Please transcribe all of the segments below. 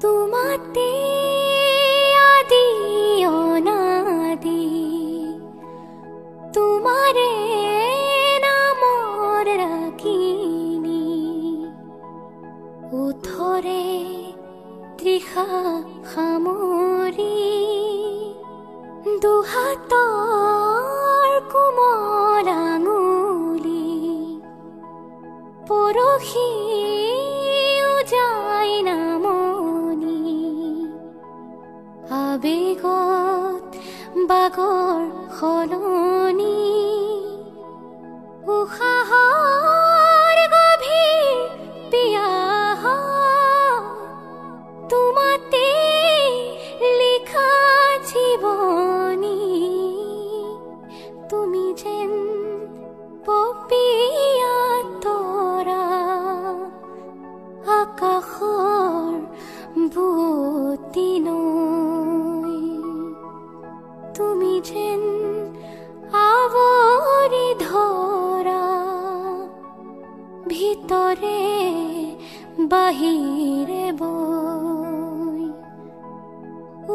তোমাতে আদি অনাদি তোমাৰে নামৰ ৰাখিনি উঠৰে তৃষা সামৰি দুহাতৰ কোমল আঙুলি পৰহি যায় নামনি আবেগত বাগৰ সলনি উশাহৰ গভীৰ পিয়াহ তোমাতে লিখা জীৱনী তুমি যেন পপীয়া তৰা আকাশৰ বুৱতী নৈ তুমি যেন আৱৰি ধৰা ভিতৰে বাহিৰে বৈ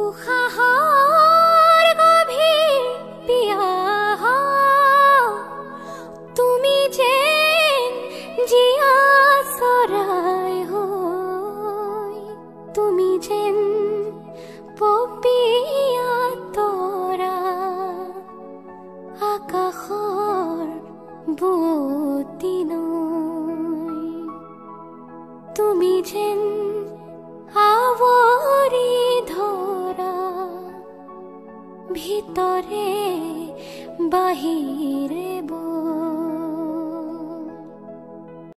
উশাহৰ গভীৰ পিয়াহ তুমি যেন জীয়া চৰাই হৈ তুমি যেন পপীয়া তৰা আকাশৰ বুৱতী নৈ তুমি যেন আৱৰি ধৰা ভিতৰে বাহিৰে